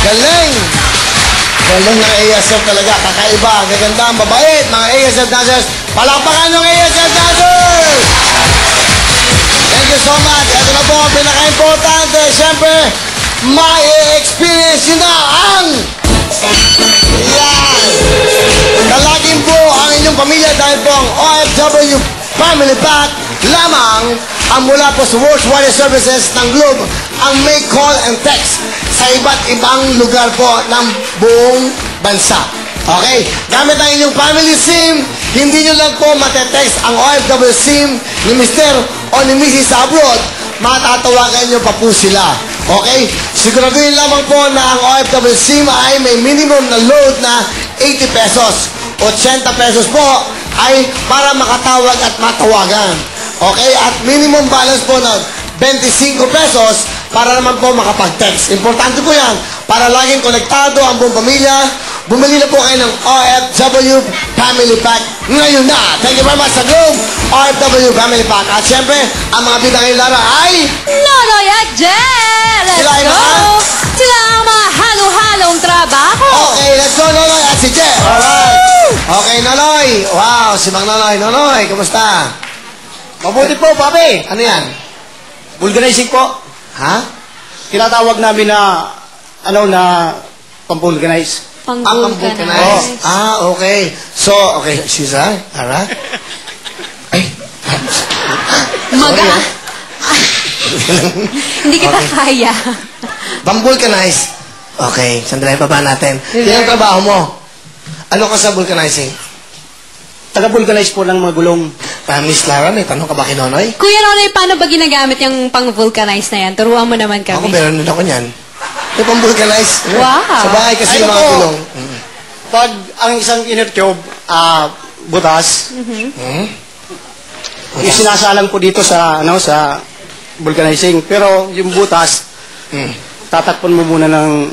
Galing! Galing ng ASF talaga. Kakaiba. Gaganda. Mabait. Mga ASF dancers. Palakpakan ng ASF dancers! Thank you so much. Ito na po ang pinaka-importante. Siyempre, may experience nyo na ang... Yan! Talagin po ang inyong pamilya dahil po ang OFW Family Pack lamang ang mula po sa World's Wire Services ng Globe ang may call and text sa iba't ibang lugar po ng buong bansa. Okay? Gamit ang inyong family SIM, hindi nyo lang po matetext ang OFW SIM ni Mr. o ni Mrs. sa abroad, matatawagan nyo pa po sila. Okay? Siguraduhin lamang po na ang OFW SIM ay may minimum na load na 80 pesos. 80 pesos po ay para makatawag at matawagan. Okay? At minimum balance po na 25 pesos para naman po makapag-text. Importante po yan. Para laging konektado ang buong pamilya, bumili na po kayo ng OFW Family Pack ngayon na. Thank you very much sa Globe OFW Family Pack. At syempre, ang mga bidang Lara ay... Nonoy at Jen! Let's Sila ay go! mga- Sila ang mga halo-halong trabaho. Okay, let's go, Nonoy at si Jen. Alright. Okay, Nonoy. Wow, si Mang Nonoy. Nonoy, kumusta? Mabuti po, papi. Ano yan? Vulcanizing po. Ha? Tinatawag namin na, pang-vulcanize. Ang Pang-vulcanize. okay. So, okay, Shiza, Lara. Ay. Maga. Hindi kita kaya. Pang-vulcanize. Okay, sandali pa ba natin? Yan ang trabaho mo. Ano ka sa vulcanizing? Taga-vulcanize po ng mga gulong. Miss Lara, may tanong ka ba kay Nonoy? Kuya Nonoy, paano ba ginagamit yung pang-vulcanize na yan? Turuan mo naman Ako, kami. meron din ako niyan. May pang-vulcanize. Wow. Sa bahay kasi yung Ayun mga po. gulong. Pag ang isang inner tube, butas, yung sinasalang po dito sa, sa vulcanizing. Pero yung butas, tatakpan mo muna ng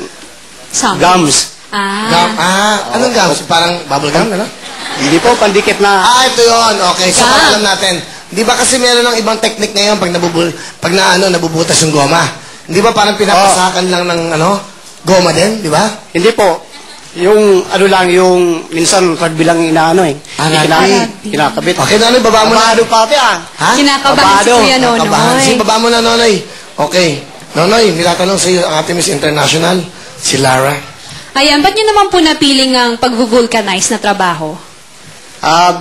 Something. gums. Anong gums? Parang bubble gum, ano? Hindi po, pandikit na. Ito yon. Okay, so Gum. alam natin. Di ba kasi meron ng ibang technique ngayon pag nabubutas yung goma? Di ba parang pinapasakan lang ng goma din, di ba? Hindi po. Yung, yung minsan, rugby lang inaano eh. Rugby. Kinakabit. Okay, Nonoy, baba mo na. Abado, papi Ha? Kinakabahan si Abado. Kuya Nakabahan. Sige, Nonoy. baba mo na, Nonoy. Okay. Nonoy, nilatanong sa iyo ang ating Miss International, si Lara. Ayan, ba't nyo naman po napiling ang pag-vulcanize na trabaho?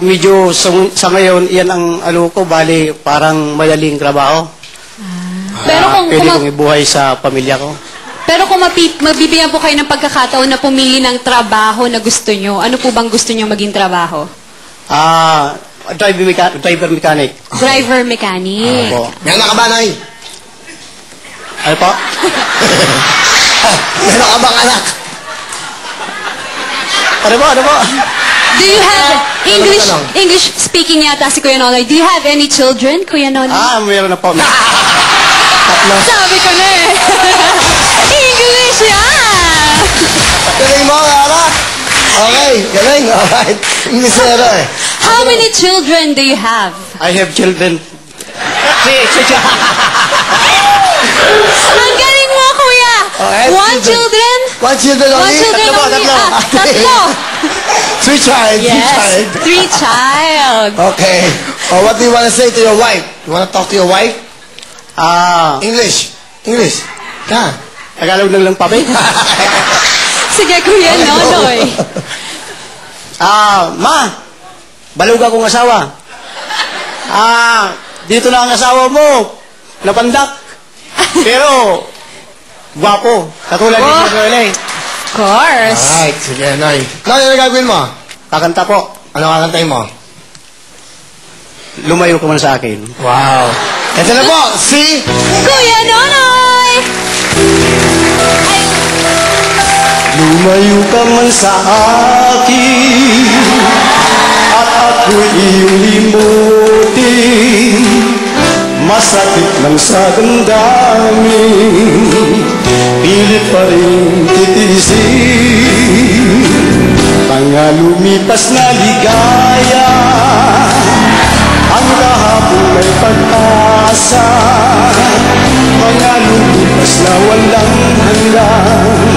Medyo sa ngayon, yan ang ko, bali parang madaling trabaho. Pero Pwede kong ibuhay sa pamilya ko. Pero kung mabibigyan po kayo ng pagkakataon na pumili ng trabaho na gusto nyo, ano po bang gusto nyo maging trabaho? Driver mechanic. Driver mechanic. Opo. Meron ka ba, Nay? Ano po? Meron ka bang anak? Ano po? Do you have English tanong? English speaking yata si Kuya Nonoy? Do you have any children, Kuya Nonoy? Meron na po. Sabi ko na eh. English yan! Galing mo, Lara. Okay, galing. Alright. Misero eh. How many children do you have? I have children. Ang galing mo, Kuya! Okay, One children? One children only? One children Tatlo po, only? tatlo. Tatlo! Three child. Yes, 3 child. Okay. What do you want to say to your wife? You want to talk to your wife? English. Yeah. Tagalog lang papi. Sige, Kuya Nonoy. Ma, balog akong asawa. Dito na ang asawa mo. Napandak. Pero, gwapo. Katulad ni Oh. Noel. Of course. Alright. Sige, Noy. Noy, ano gagawin mo? Kakanta po. Ano kakantayin mo? Lumayo ka man sa akin. Wow. Ito na po, si... Kuya Nonoy! Lumayo ka man sa akin at ako'y iyong limutin. Masakit lang sa damdamin, pilit pa rin titiisin. Mga lumipas na ligaya, ang kahapon may pag-asa. Mga lumipas na walang hanggan,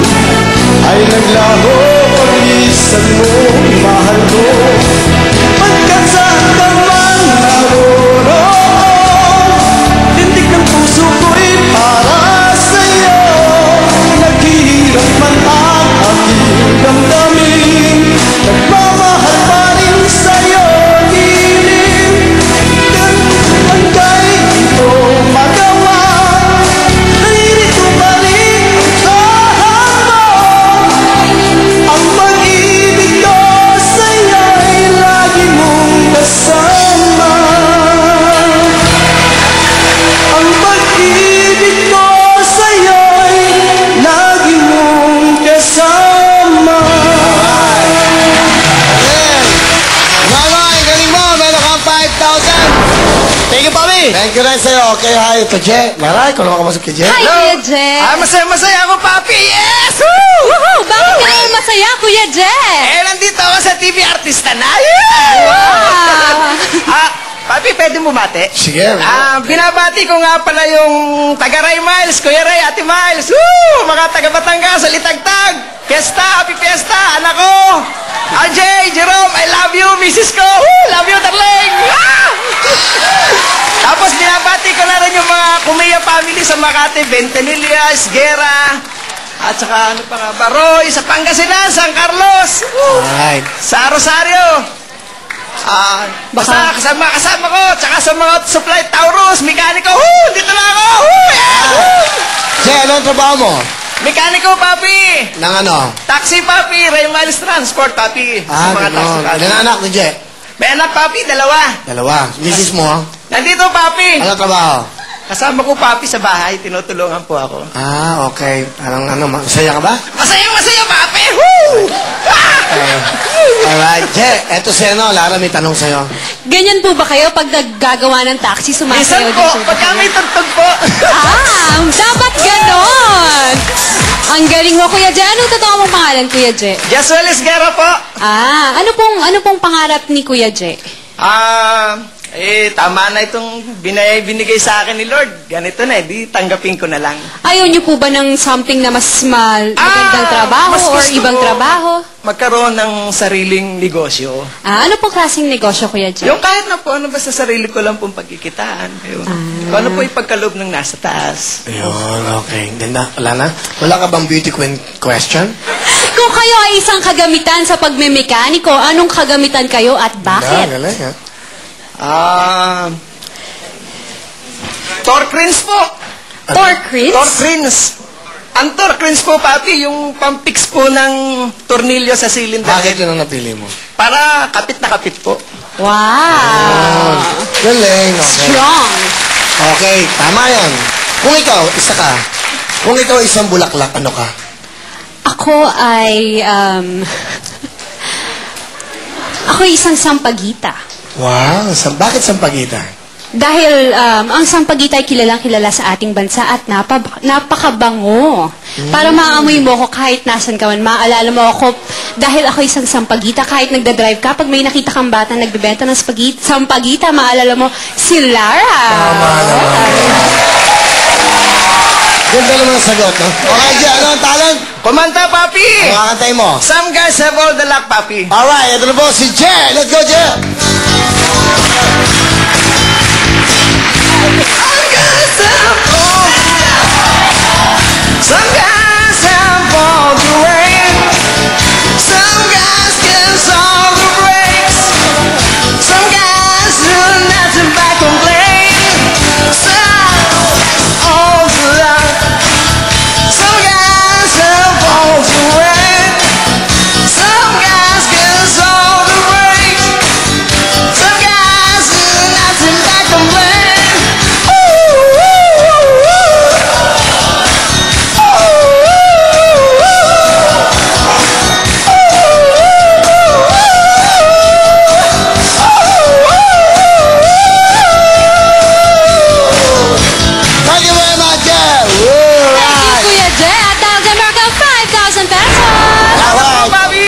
ay naglaho, pag-isan mo, mahal ko. Pagkat saan ka man naroon, tindig ng puso ko'y para sa'yo. Naghihirap man ang aking damdamin, nagmamahal pa rin sa'yo, dilim. Hanggang ito magawa, naririto pa rin tahan mo. Ang pag-ibig ko sa'yo'y lagi mong kasama. Ang pag-ibig ko sa'yo'y lagi mong kasama. Mama, ang galing mo. Meron kang 5,000. Thank you, Papi! Thank you rin sa'yo. Okay, hi to Je. Maray, kung naman kamasok kay Je. Hi, Kuya Je! Masaya ako, Papi! Yes! Woo! Woohoo! Bakit ka naman masaya, Kuya Je? Nandito ako sa TV Artista na. Wow! Papi, pwede mo mate? Sige. Binabati ko nga pala yung taga Ray Miles, Kuya Ray, Ate Miles. Woo! Mga taga Batangas, sa Litagtag. Fiesta, happy fiesta, anak ko. RJ, Jerome, I love you, misis ko. Woo! Love you, darling. Ah! Tapos binabati ko na rin yung mga Kumiya family sa Makati, Bentanillas, Gera, at saka ano pa nga, Baroy, sa Pangasinan, San Carlos. Woo! Alright. Sa Rosario. Basta kasama ko, tsaka sa mga supply, Taurus, mekaniko, dito na ako, yeah! Je, anong trabaho mo? Mekaniko, Papi! Nang ano? Taxi, Papi! Ray Miles Transport, Papi! Sa mga taxi, gano'n. Papi. Ilan anak ni Je? May anak, Papi, dalawa. Dalawa. Misis mo, ha? Nandito, Papi! Anong trabaho? Kasama ko, Papi, sa bahay, tinutulungan po ako. Okay. Masaya ka ba? Masaya, Papi! Woo! Alright. Je, eto si Lara, may tanong sa'yo. Ganyan po ba kayo pag naggagawa ng taxi, sumasayaw Minsan din po, po ba pagka kayo? may tugtog po. Dapat ganon! Ang galing mo, Kuya Je. Anong totoo mong pangalan, Kuya Je? Josuel Esguerra po. Ano pong pangarap ni Kuya Je? Tama na itong binigay sa akin ni Lord. Ganito na, di tanggapin ko na lang. Ayaw niyo po ba ng something na mas magandang trabaho mas or gusto ibang ko trabaho? Magkaroon ng sariling negosyo. Ano pong klaseng negosyo, Kuya Je? Yung kahit na po, ano ba sa sarili ko lang pong pagkikitaan. Yun. Kung ano po ipagkaloob ng nasa taas. Ayun, okay. Ganda. Wala na? Wala ka bang beauty queen question? Kung kayo ay isang kagamitan sa pagmemekaniko, anong kagamitan kayo at bakit? Galing, ha? Torque rings po. Torque rings? Torque rings. Ang torque rings po, Papi, yung pampix po ng tornilyo sa cylinder. Bakit yun ang napili mo? Para kapit na kapit po. Wow! Galing, okay. Strong! Okay, tama yan. Kung ikaw, isa ka. Kung ikaw isang bulaklak, ano ka? Ako ay, ako ay isang sampagita. Wow, bakit sampagita? Dahil ang sampagita ay kilalang-kilala sa ating bansa at napakabango. Para maamoy mo ako kahit nasan ka man. Maaalala mo ako dahil ako isang sampagita. Kahit nagdadrive ka, pag may nakita kang bata nagbebenta ng sampagita, maalala mo si Lara. Tama naman. Ganda naman ang sagot, no? Okay, Je, ano ang talent? Kumanta, Papi! Ano kakantay mo? Some guys have all the luck, Papi. Alright, ito na po si Je. Let's go, Je!